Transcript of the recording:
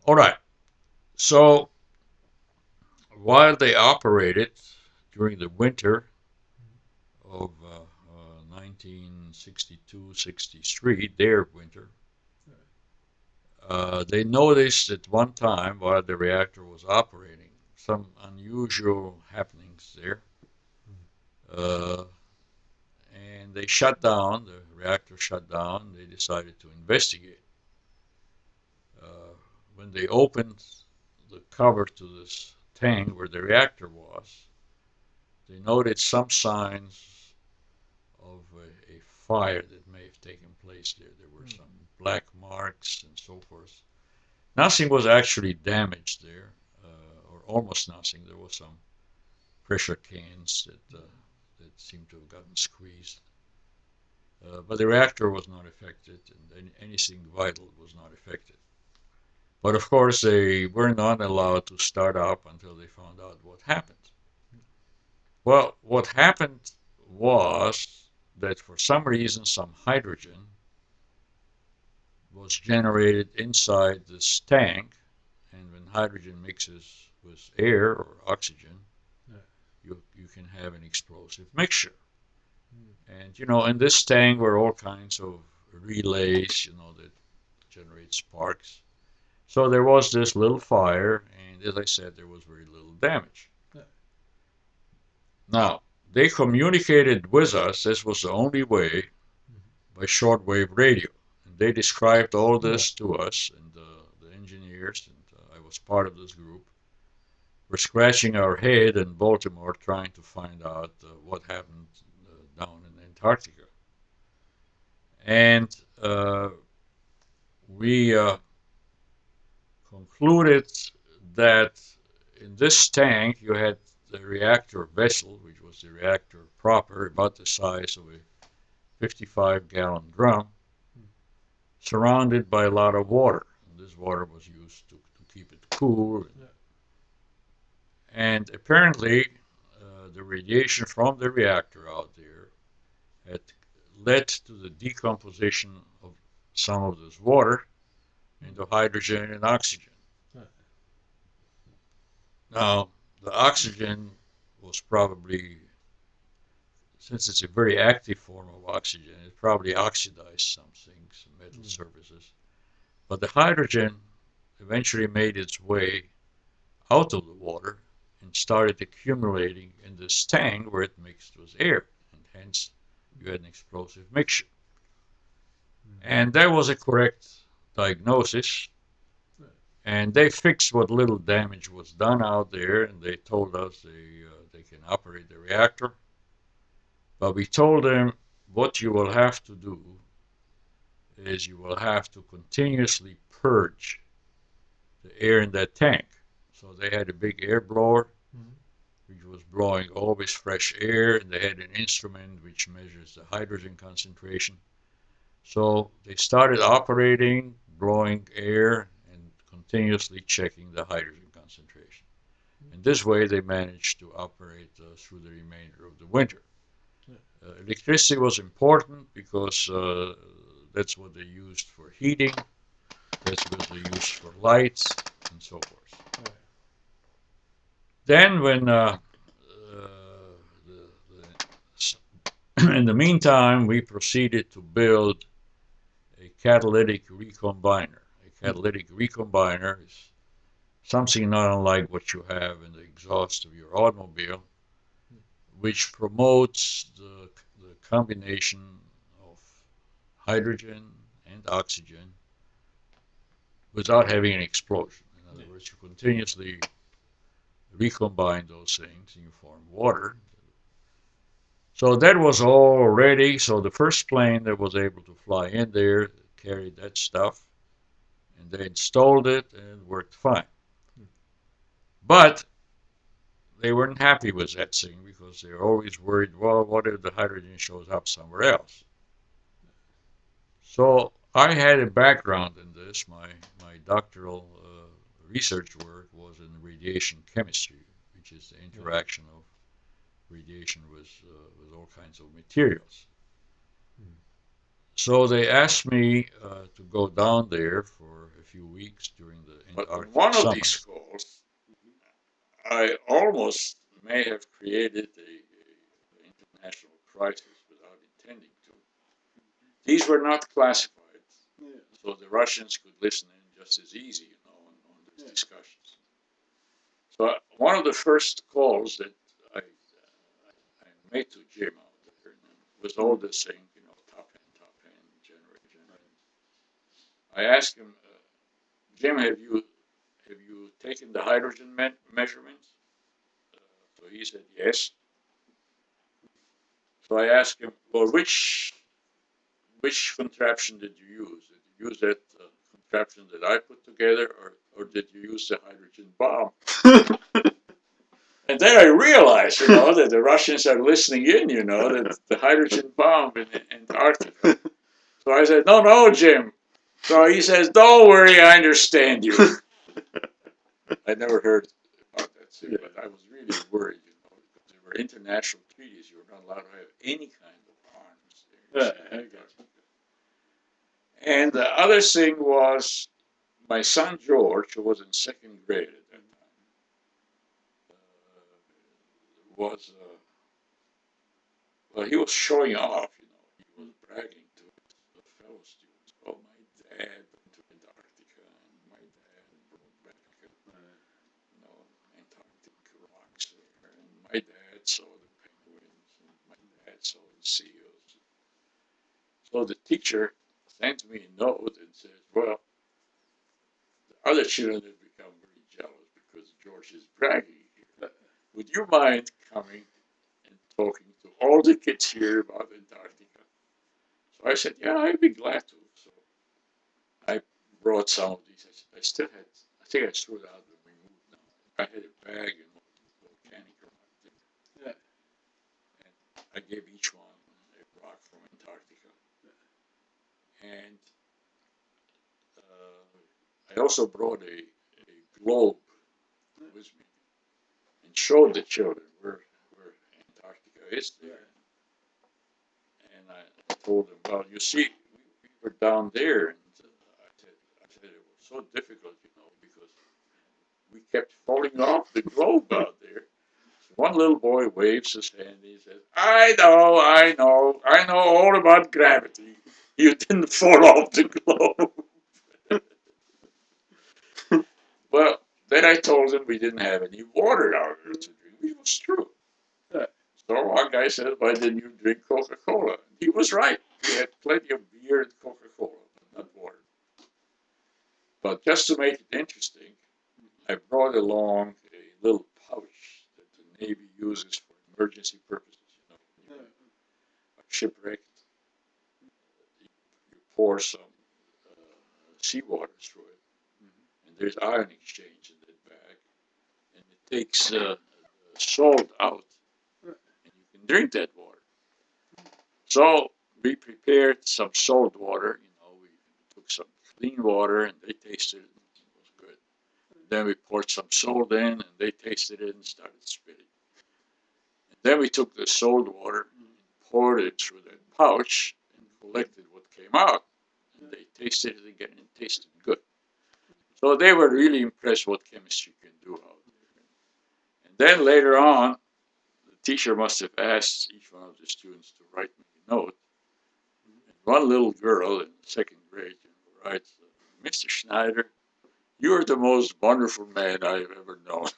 All right. So while they operated during the winter of 1962-63, their winter, they noticed at one time while the reactor was operating some unusual happenings there. Uh, and they shut down, the reactor shut down. They decided to investigate. Uh, when they opened the cover to this tank where the reactor was, they noted some signs of a fire that may have taken place there. There were some black marks and so forth. Nothing was actually damaged there, or almost nothing. There was some pressure cans that seemed to have gotten squeezed. But the reactor was not affected, and anything vital was not affected. But of course, they were not allowed to start up until they found out what happened. Well, what happened was that for some reason, some hydrogen was generated inside this tank, and when hydrogen mixes with air or oxygen, you can have an explosive mixture. And in this tank were all kinds of relays, that generate sparks. So there was this little fire, and as I said, there was very little damage. Now, they communicated with us, this was the only way, by shortwave radio. And they described all this to us, and the engineers, and I was part of this group, were scratching our head in Baltimore trying to find out what happened down in Antarctica. And we concluded that in this tank you had the reactor vessel, which was the reactor proper, about the size of a 55-gallon drum, surrounded by a lot of water. And this water was used to keep it cool. And apparently, the radiation from the reactor out there had led to the decomposition of some of this water into hydrogen and oxygen. Now, the oxygen was probably, since it's a very active form of oxygen, it probably oxidized some things, some metal surfaces. But the hydrogen eventually made its way out of the water and started accumulating in this tank where it mixed with air, and hence you had an explosive mixture. And that was a correct diagnosis. And they fixed what little damage was done out there, and they told us they can operate the reactor. But we told them what you will have to do is you will have to continuously purge the air in that tank. So they had a big air blower, which was blowing always fresh air, and they had an instrument which measures the hydrogen concentration. So they started operating, blowing air, and continuously checking the hydrogen concentration. And this way they managed to operate through the remainder of the winter. Electricity was important because that's what they used for heating, that's what they used for lights, and so forth. Then when in the meantime, we proceeded to build a catalytic recombiner. A catalytic recombiner is something not unlike what you have in the exhaust of your automobile, which promotes the combination of hydrogen and oxygen without having an explosion. In other words, you continuously recombine those things and you form water. So that was all ready. So the first plane that was able to fly in there carried that stuff, and they installed it and it worked fine. But they weren't happy with that thing because they were always worried, well, what if the hydrogen shows up somewhere else? So I had a background in this. My doctoral research work was in radiation chemistry, which is the interaction of radiation with all kinds of materials. So they asked me to go down there for a few weeks during the Antarctic one of summer. these calls, I almost may have created a international crisis without intending to. These were not classified, so the Russians could listen in just as easy, on these discussions. So one of the first calls that I made to Jim out there was all the same, top hand, generate. I asked him, Jim, have you taken the hydrogen measurements? So he said yes. So I asked him, well, which contraption did you use? Did you use that contraption that I put together, or did you use the hydrogen bomb? And then I realized, that the Russians are listening in, that the hydrogen bomb in Antarctica. So I said, no, no, Jim. So he says, don't worry, I understand you. I never heard about that too, but I was really worried, because there were international treaties. You were not allowed to have any kind of arms there. And the other thing was my son George, who was in second grade at that time, was well, he was showing off. He was bragging to his fellow students. Oh, my dad went to Antarctica, and my dad brought back, Antarctic rocks there, and my dad saw the penguins, and my dad saw the seals. So the teacher sends me a note and says, well, the other children have become very jealous because George is bragging here. Would you mind coming and talking to all the kids here about Antarctica? So I said, yeah, I'd be glad to. So I brought some of these. I still had, I think I threw it out when we moved now. I had a bag and all these volcanic rock there. And I gave each one a rock from Antarctica. And I also brought a globe with me and showed the children where Antarctica is there. And I told them, well, you see, we were down there, and I said it was so difficult, because we kept falling off the globe out there. So one little boy waves his hand and he says, I know all about gravity. You didn't fall off the globe. Well, then I told him we didn't have any water out there to drink. It was true. So one guy said, why didn't you drink Coca-Cola? He was right. We had plenty of beer and Coca-Cola, but not water. But just to make it interesting, I brought along a little pouch that the Navy uses for emergency purposes. When you are shipwrecked, you pour some seawater through it, and there's ion exchange in that bag, and it takes salt out, and you can drink that water. So we prepared some salt water. We took some clean water, and they tasted it. It was good. Then we poured some salt in, and they tasted it and started spitting. And then we took the salt water and poured it through that pouch and collected what came out. And they tasted it again, and it tasted good. So they were really impressed what chemistry can do out there. And then later on, the teacher must have asked each one of the students to write me a note. And one little girl in second grade writes, Mr. Schneider, you're the most wonderful man I've ever known.